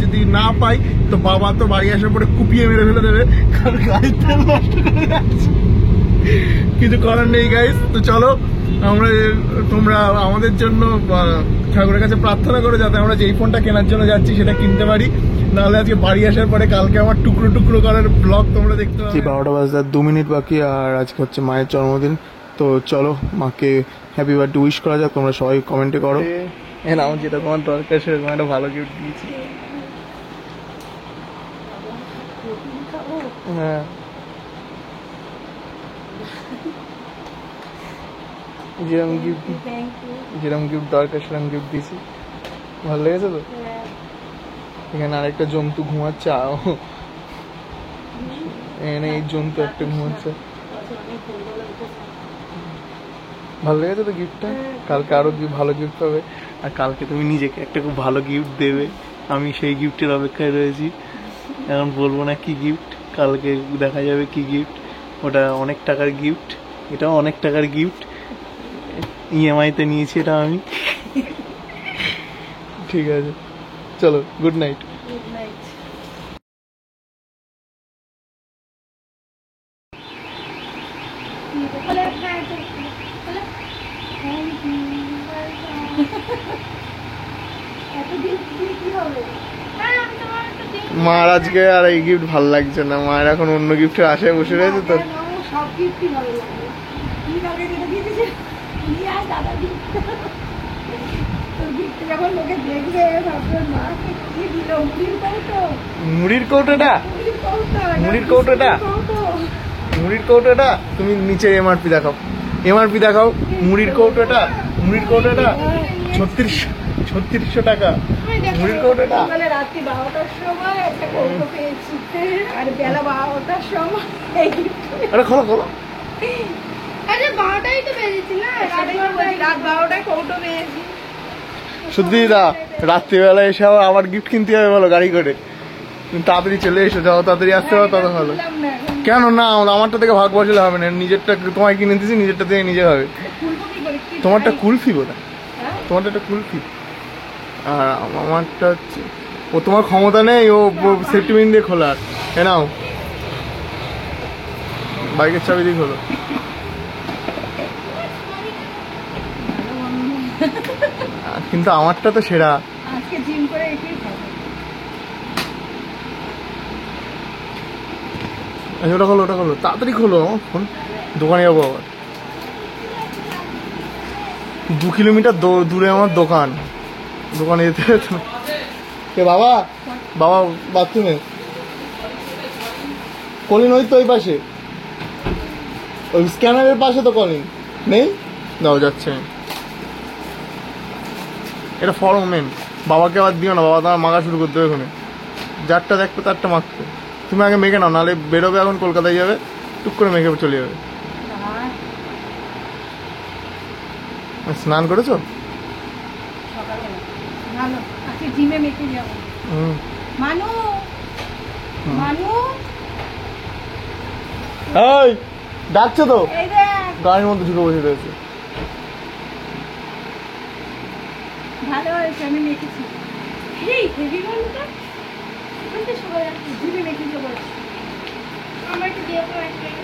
যদি না পাই তো বাবা তো বাড়ি আসার পরে কুপিয়ে মেরে ফেলে দেবে, কারণ গাড়ির তেল নষ্ট করে যাচ্ছে। কিছু করার নেই গাইস। তো চলো তোমরা আমাদের জন্য ঠাকুরের কাছে প্রার্থনা করো যাতে আমরা যেই ফোনটা কেনার জন্য যাচ্ছি সেটা কিনতে পারি, নাহলে আজকে বাড়ি আসার পরে কালকে আমার টুকরো টুকরো করার ব্লগ তোমরা দেখতে পাবে। 12টা বাজে 2 মিনিট বাকি, আর আজকে হচ্ছে মায়ের জন্মদিন। তো চলো মাকে হ্যাপি বার্থডে উইশ করা যাক, তোমরা সবাই কমেন্টে করো। আমার যেটা তোমার দরকার সেরকম একটা ভালো গিফট দিয়েছি। হ্যাঁ যেরকম গিফট দরকার সেরকম গিফট দিয়েছি। ভালো লেগেছে তো? এখানে আরেকটা জন্তু ঘুমাচ্ছে, এখানে এই জন্তু একটা ঘুমাচ্ছে। ভালো লেগেছে তো গিফটটা? কালকে আরো ভালো গিফট পাবে, আর কালকে তুমি নিজেকে একটা খুব ভালো গিফট দেবে। আমি সেই গিফটের অপেক্ষায় রয়েছি। এখন বলবো না কি গিফট, কালকে দেখা যাবে কি গিফট। ওটা অনেক টাকার গিফট, এটাও অনেক টাকার গিফট। EMI তে নিয়েছি এটা আমি। ঠিক আছে চলো, গুড নাইট। মার আজকে আর এই গিফট ভালো লাগছে না, মায়ের এখন অন্য গিফটের আশায় বসে রয়েছে। তো সব গিফটই ভালো লাগে। কি লাগে যেটা দিয়েছে নিয়ে আয় দাদা গিফট। তোর গিফট যখন লোকে দেখবে ভাববে মা কি দিল, মুড়ির কৌটোটা মুড়ির কৌটোটা তুমি নিচে এমআরপি দেখাও, মুড়ির কৌটোটা 3600 টাকা মুড়ির কৌটোটা। রাত্রি 12টার সময় একটা কৌটো পেয়েছি, আর বেলা 12টার সময় আরে খোলো আরে 12টাই তো বেজেছি না, রাত 12টায় কৌটো পেয়েছি। সত্যি দা রাত্রিবেলা এসে আবার গিফট কিনতে হবে বলো গাড়ি করে? তাড়াতাড়ি চলে এসো, যাও তাড়াতাড়ি আসতে পারো তত ভালো। কেন না, আমারটা থেকে ভাগ বসালে হবে না, নিজেরটা তোমায় কিনে দিয়েছি, নিজেরটা থেকে নিজে হবে। তোমারটা কুলফি বোধ হয়, তোমারটা একটা কুলফি, আর আমারটা হচ্ছে ও তোমার ক্ষমতা নেই ও সেফটি পিন দিয়ে খোলার। এ নাও বাইকের চাবি দিয়ে খোলো। কিন্তু আমারটা তো সেরা। আজকে জিম করে এটাই খাবো। ওটা খোলো তাড়াতাড়ি খোলো, ফোন দোকানে যাবো আবার। 2 কিলোমিটার দূরে আমার দোকানে যেতে হতো। বাবা বাথরুমে কলিন ওই তো ওই পাশে, ওই স্ক্যানারের পাশে তো কলিন নেই। দাও যাচ্ছে, এটা ফরমেন। বাবাকে আবার দিও না, বাবা তোমার মাখা শুরু করতে হবে। ওখানে যারটা দেখবে তারটা মাখতে। তুমি আগে মেখে নাও, নাহলে বেরোবে এখন কলকাতায় যাবে, টুক করে মেখে চলে যাবে। স্নান করেছো? ডাকছো তো, গাড়ির মধ্যে ঢুকে বসে রয়েছে। ভালো হয়েছে, আমি মেখেছি।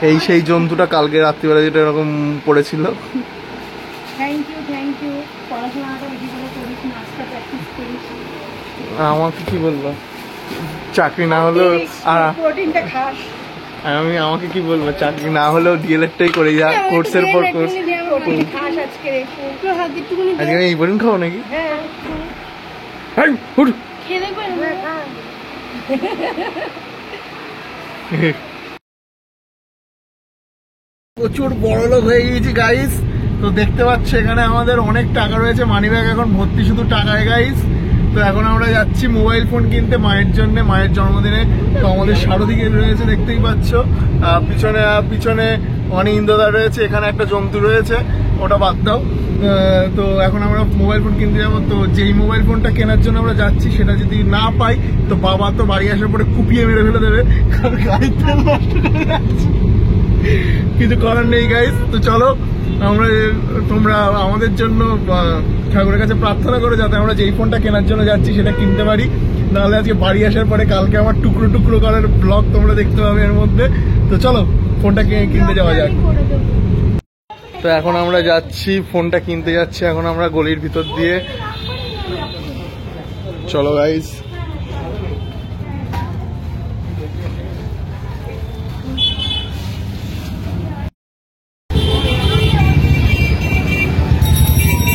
এই সেই জন্তুটা কালকে রাত্রিবেলা যেটা এরকম পড়েছিল। Thank you. পড়াশোনাটা বেশি করে করিস, নাচটা প্র্যাকটিস করিস। আমাকে কি বলবো, চাকরি না হলেও প্রোটিনটা খাস। আমাকে কি বলবো, চাকরি না হলেও ডিএলএডটাই করে যা, কোর্সের পর কোর্স। আজকে এই প্রোটিন খাবো নাকি? প্রচুর বড় লোক হয়ে গিয়েছি গাইস। তো দেখতে পাচ্ছ এখানে আমাদের অনেক টাকা রয়েছে, মানি ব্যাগ এখন ভর্তি শুধু টাকায় গাইস। তো এখন আমরা যাচ্ছি মোবাইল ফোন কিনতে মায়ের জন্য, মায়ের জন্মদিনে। তো আমাদের সারথিকে রয়েছে দেখতেই পাচ্ছ, পিছনে অনেক ইন্দ্রদা রয়েছে, এখানে একটা জন্তু রয়েছে, ওটা বাদ দাও। তো এখন আমরা মোবাইল ফোন কিনতে যাবো। তো যেই মোবাইল ফোনটা কেনার জন্য আমরা যাচ্ছি সেটা যদি না পাই তো বাবা তো বাড়ি আসার পরে কুপিয়ে মেরে ফেলে দেবে, কারণ গাড়ির তেল নষ্ট করে যাচ্ছে। কিছু করার নেই গাইস। তো চলো তোমরা আমাদের জন্য ঠাকুরের কাছে প্রার্থনা করো যাতে আমরা যেই ফোনটা কেনার জন্য যাচ্ছি সেটা কিনতে পারি, নাহলে আজকে বাড়ি আসার পরে কালকে আমার টুকরো টুকরো করার ব্লগ তোমরা দেখতে পাবে এর মধ্যে। তো চলো ফোনটা কিনতে যাওয়া যাক। তো এখন আমরা যাচ্ছি, ফোনটা কিনতে যাচ্ছি এখন আমরা গলির ভিতর দিয়ে। চলো গাইস,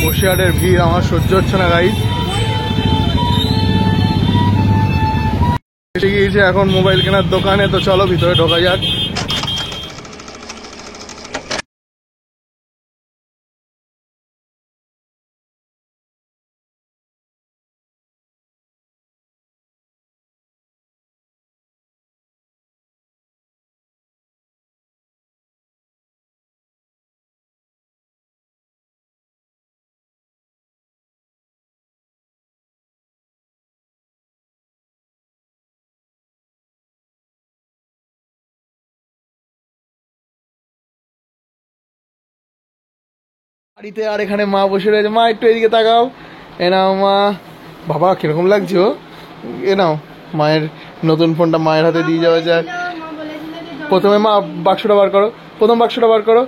বসিরহাটের ভিড় আমার সহ্য হচ্ছে না গাইস। এসে গিয়েছে এখন মোবাইল কেনার দোকানে। তো চলো ভিতরে ঢোকা যাক। বাড়িতে আর এখানে মা বসে রয়েছে। মা একটু এদিকে তাকাও। এ নাও মা। বাবা কিরকম লাগছে ও? এ নাও মায়ের নতুন ফোনটা মায়ের হাতে দিয়ে যাওয়া যায়। প্রথমে মা বাক্সটা বার করো, প্রথম বাক্সটা বার করো।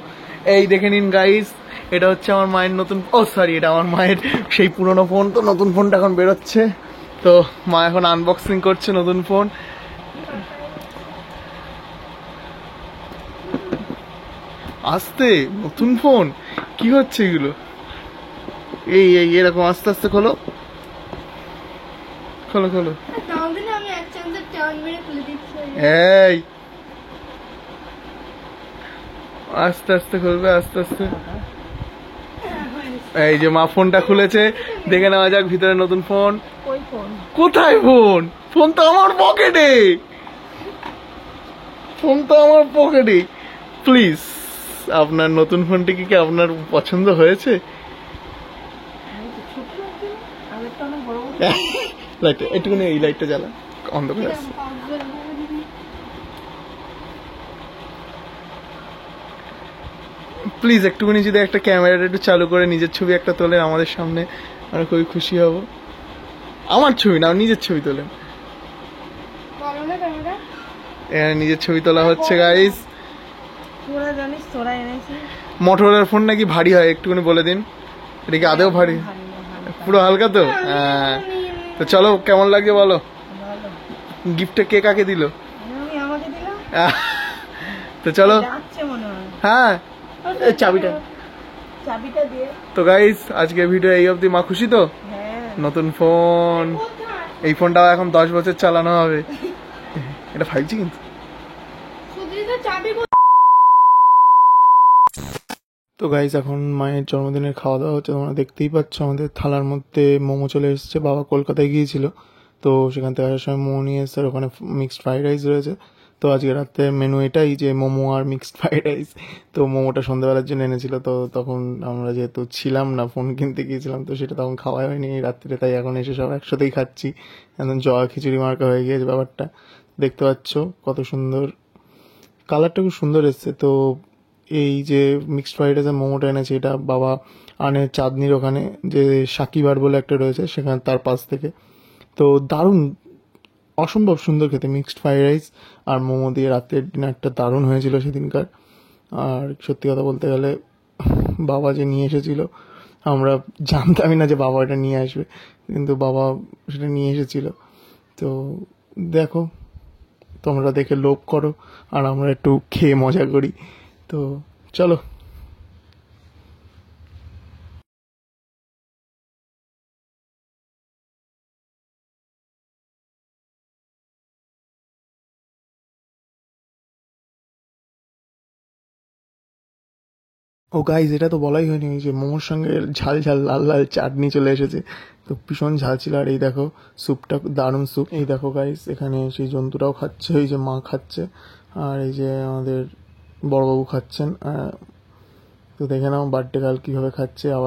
এই দেখে নিন গাইস, এটা হচ্ছে আমার মায়ের নতুন, ও সরি এটা আমার মায়ের সেই পুরনো ফোন। তো নতুন ফোনটা এখন বেরোচ্ছে, তো মা এখন আনবক্সিং করছে নতুন ফোন। আস্তে, নতুন ফোন কি হচ্ছে এগুলো? এই এই এরকম আস্তে আস্তে খোলো, খোলো খোলো। এই আস্তে আস্তে খুলবে, আস্তে আস্তে। এই যে মা ফোনটা খুলেছে, দেখে নেওয়া যাক ভিতরে নতুন ফোন। কোথায় ফোন? ফোন তো আমার পকেটে, ফোন তো আমার পকেটে। প্লিজ আপনার নতুন ফোনটি কি আপনার পছন্দ হয়েছে? লাইটটা একটুখানি, এই লাইটটা জ্বালা, অন্ধকার আছে। প্লিজ একটুখানি যদি একটা ক্যামেরাটা একটু চালু করে নিজের ছবি একটা তোলে আমাদের সামনে, আমরা খুবই খুশি হব। আমার ছবি না, নিজের ছবি তোলেন। নিজের ছবি তোলা হচ্ছে গাইস। মোটরোলার ফোন নাকি ভারী হয়, একটুখানি বলে দিন। এটা কি আদেও ভারী? পুরো হালকা তো? হ্যাঁ। তো চলো কেমন লাগছে বলো। গিফটটা কে কাকে দিল? তো চলো। হ্যাঁ চাবিটা দিয়ে। তো গাইস আজকে ভিডিও এই অবধি। মা খুশি তো? নতুন ফোন, এই ফোনটা এখন 10 বছর চালানো হবে। এটা 5G কিন্তু। তো গাইস এখন মায়ের জন্মদিনের খাওয়া দাওয়া হচ্ছে, তোমরা দেখতেই পাচ্ছ। আমাদের থালার মধ্যে মোমো চলে এসেছে। বাবা কলকাতায় গিয়েছিল, তো সেখান থেকে আসার সময় মোমো নিয়ে এসছে, আর ওখানে মিক্সড ফ্রাইড রাইস রয়েছে। তো আজকে রাতে মেনু এটাই, যে মোমো আর মিক্সড ফ্রাইড রাইস। তো মোমোটা সন্ধ্যাবেলার জন্য এনেছিল, তো তখন আমরা যেহেতু ছিলাম না, ফোন কিনতে গিয়েছিলাম, তো সেটা তখন খাওয়া হয়নি রাত্রিরে, তাই এখন এসে সব একসাথেই খাচ্ছি। একদম জয়া খিচুড়ি মার্কা হয়ে গিয়েছে ব্যাপারটা। দেখতে পাচ্ছ কত সুন্দর, কালারটা খুব সুন্দর এসছে। তো এই যে মিক্সড ফ্রাইড রাইসের মোমোটা এনেছে, এটা বাবা আনে চাঁদনির ওখানে, যে সাকিবার বলে একটা রয়েছে সেখানে, তার পাশ থেকে। তো দারুণ, অসম্ভব সুন্দর খেতে মিক্সড ফ্রাইড রাইস আর মোমো দিয়ে রাতের ডিনারটা দারুণ হয়েছিল সেদিনকার। আর সত্যি কথা বলতে গেলে বাবা যে নিয়ে এসেছিল, আমরা জানতামই না যে বাবা এটা নিয়ে আসবে, কিন্তু বাবা সেটা নিয়ে এসেছিল। তো দেখো, তোমরা দেখে লোভ করো আর আমরা একটু খেয়ে মজা করি। তো চলো। ও গাইজ, এটা তো বলাই হয়নি, ওই যে মোমোর সঙ্গে ঝাল ঝাল লাল লাল চাটনি চলে এসেছে। তো ভীষণ ঝাল ছিল। আর এই দেখো স্যুপটা, দারুণ স্যুপ। এই দেখো গাইজ, এখানে সেই জন্তুটাও খাচ্ছে, ওই যে মা খাচ্ছে, আর এই যে আমাদের বড়বাবু খাচ্ছেন। তো দেখে নাও বার্থডে গার্ল কীভাবে খাচ্ছে। আবার